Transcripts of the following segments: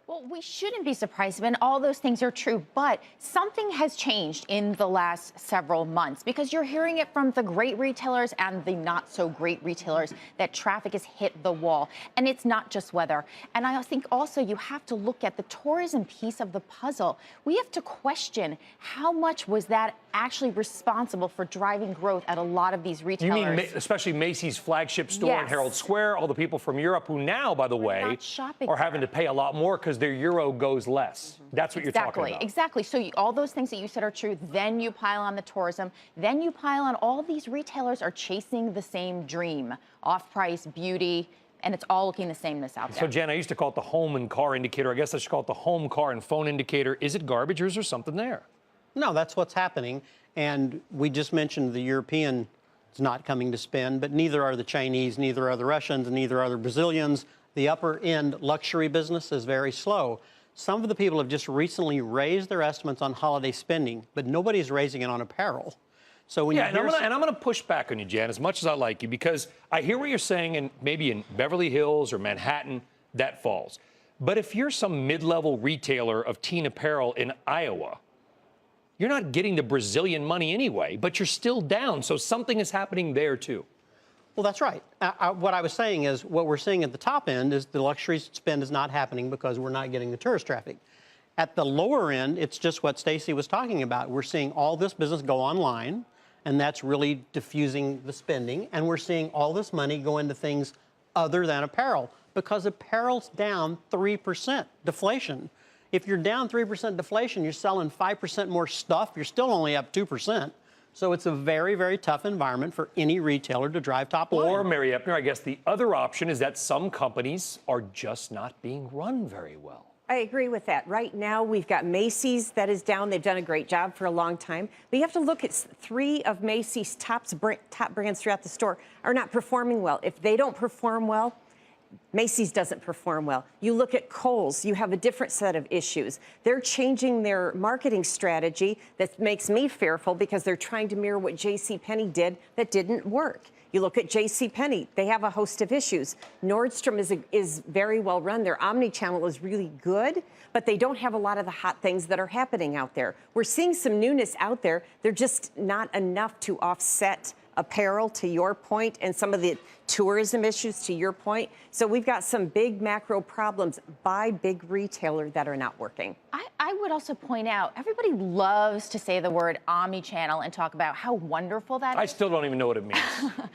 Well, we shouldn't be surprised when all those things are true, but something has changed in the last several months because you're hearing it from the great retailers and the not so great retailers that traffic has hit the wall. And it's not just weather. And I think also you have to look at the tourism piece of the puzzle. We have to question how much was that actually responsible for driving growth at a lot of these retailers. You mean especially Macy's flagship store in Herald Square, all the people from Europe who now, by the way, are having to pay a lot more because their euro goes less. That's what you're talking about. Exactly. So all those things that you said are true. Then you pile on the tourism. Then you pile on all these retailers are chasing the same dream, off-price, beauty, and it's all looking the sameness out there. So, Jen, I used to call it the home and car indicator. I guess I should call it the home, car, and phone indicator. Is it garbage or is there something there? No, that's what's happening. And we just mentioned the European is not coming to spend, but neither are the Chinese, neither are the Russians, neither are the Brazilians. The upper end luxury business is very slow. Some of the people have just recently raised their estimates on holiday spending, but nobody's raising it on apparel. So when I'm going to push back on you, Jan, as much as I like you, because I hear what you're saying, and maybe in Beverly Hills or Manhattan, that falls. But if you're some mid-level retailer of teen apparel in Iowa, you're not getting the Brazilian money anyway, but you're still down. So something is happening there, too. Well, that's right. What I was saying is what we're seeing at the top end is the luxury spend is not happening because we're not getting the tourist traffic. At the lower end, it's just what Stacy was talking about. We're seeing all this business go online, and that's really diffusing the spending. And we're seeing all this money go into things other than apparel because apparel's down 3% deflation. If you're down 3% deflation, you're selling 5% more stuff. You're still only up 2%. So it's a very, very tough environment for any retailer to drive top line. Or, Mary Epner, I guess the other option is that some companies are just not being run very well. I agree with that. Right now, we've got Macy's that is down. They've done a great job for a long time. But you have to look at 3 of Macy's top brands throughout the store are not performing well. If they don't perform well, Macy's doesn't perform well. You look at Kohl's, you have a different set of issues. They're changing their marketing strategy that makes me fearful because they're trying to mirror what JCPenney did that didn't work. You look at JCPenney, they have a host of issues. Nordstrom is very well run. Their omni-channel is really good, but they don't have a lot of the hot things that are happening out there. We're seeing some newness out there. They're just not enough to offset apparel, to your point, and some of the tourism issues, to your point. So we've got some big macro problems by big retailer that are not working. I would also point out, everybody loves to say the word omni-channel and talk about how wonderful that is. I still don't even know what it means,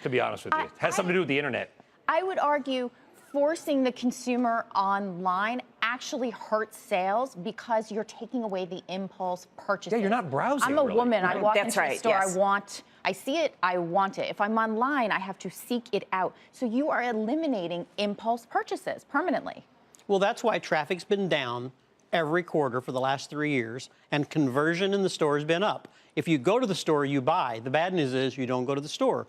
to be honest with you. It has something to do with the internet. I would argue forcing the consumer online actually hurts sales because you're taking away the impulse purchasing. Yeah, you're not browsing. I'm a really. woman. I walk into the store. Yes. I see it. I want it. If I'm online, I have to seek it out. So you are eliminating impulse purchases permanently. Well, that's why traffic's been down every quarter for the last 3 years, and conversion in the store has been up. If you go to the store, you buy. The bad news is you don't go to the store.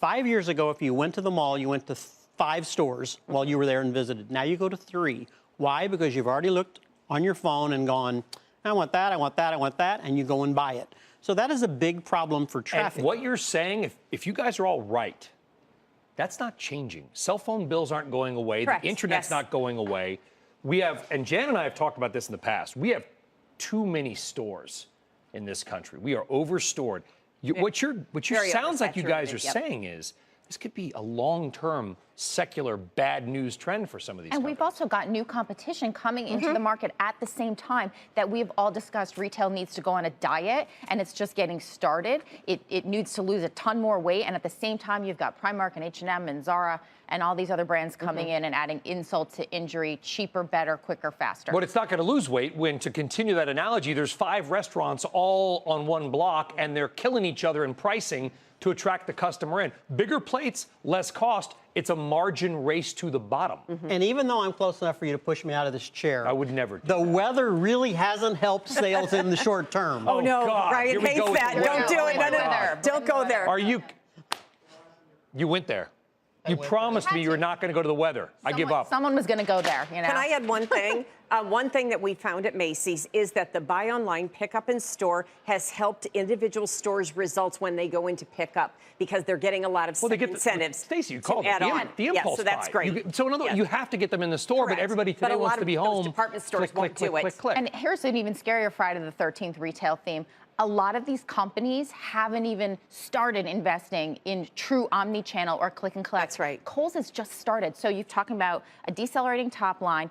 5 years ago, if you went to the mall, you went to 5 stores while you were there and visited. Now you go to 3. Why? Because you've already looked on your phone and gone, I want that, I want that, I want that, and you go and buy it. So that is a big problem for traffic. And what you're saying, if you guys are all right, that's not changing. Cell phone bills aren't going away. Correct. The internet's not going away. We have, and Jan and I have talked about this in the past, we have too many stores in this country. We are overstored. What sounds like you guys are saying is, this could be a long-term secular bad news trend for some of these And companies. we've also got new competition coming into the market at the same time that we've all discussed. Retail needs to go on a diet, and it's just getting started. It needs to lose a ton more weight, and at the same time, you've got Primark and H&M and Zara and all these other brands coming in and adding insult to injury, cheaper, better, quicker, faster. But it's not going to lose weight when, to continue that analogy, there's 5 restaurants all on one block, and they're killing each other in pricing to attract the customer in. Bigger plates, less cost. It's a margin race to the bottom. And even though I'm close enough for you to push me out of this chair, I would never do the that. weather really hasn't helped sales in the short term. Oh, no, God. Ryan hates that. Don't do it. No, don't go there. Are you went there. You promised me you were not going to go to the weather. I give up. Someone was going to go there, you know. Can I add one thing? One thing that we found at Macy's is that the buy online, pick up in store has helped individual stores' results when they go into pickup because they're getting a lot of incentives. Stacey, you called it the impulse yeah, so that's buy. great. So in other words, you have to get them in the store, Correct. but everybody today wants to be home. Those department stores won't do it. And here's an even scarier Friday the 13th retail theme. A lot of these companies haven't even started investing in true omni-channel or click and collect. That's right. Kohl's has just started. So you're talking about a decelerating top line,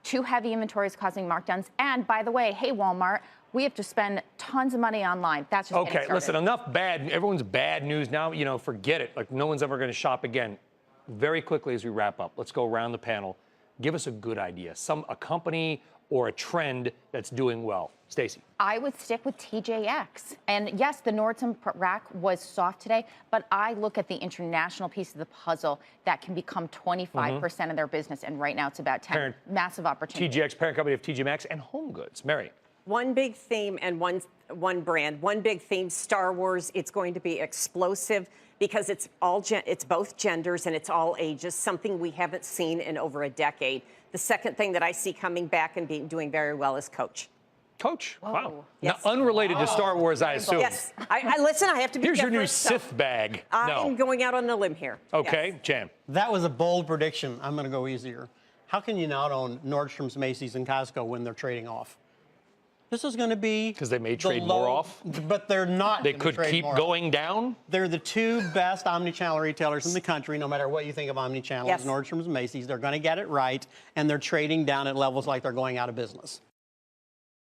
too heavy inventories causing markdowns. And by the way, hey, Walmart, we have to spend tons of money online. That's just okay. Listen, enough bad. Everyone's bad news now. You know, forget it. Like no one's ever going to shop again. Very quickly as we wrap up, let's go around the panel. Give us a good idea. A company or a trend that's doing well. Stacey. I would stick with TJX. And yes, the Nordstrom rack was soft today, but I look at the international piece of the puzzle that can become 25% of their business, and right now it's about 10. Massive opportunity. TJX, parent company of TJ Maxx and Home Goods. Mary. One big theme and one brand. One big theme, Star Wars. It's going to be explosive because it's both genders and it's all ages, something we haven't seen in over a decade. The second thing that I see coming back and doing very well is Coach. Coach? Whoa. Wow. Yes. Now, unrelated to Star Wars, I assume. Yes. I listen, I have to be Here's your new different, Sith bag. I'm going out on a limb here. Okay, Yes. Jan. That was a bold prediction. I'm going to go easier. How can you not own Nordstrom's, Macy's, and Costco when they're trading off? This is going to be... Because they may trade more off? But they're not. They could keep going down? They're the two best omnichannel retailers in the country, no matter what you think of omnichannel. Yes. Nordstrom's and Macy's. They're going to get it right, and they're trading down at levels like they're going out of business.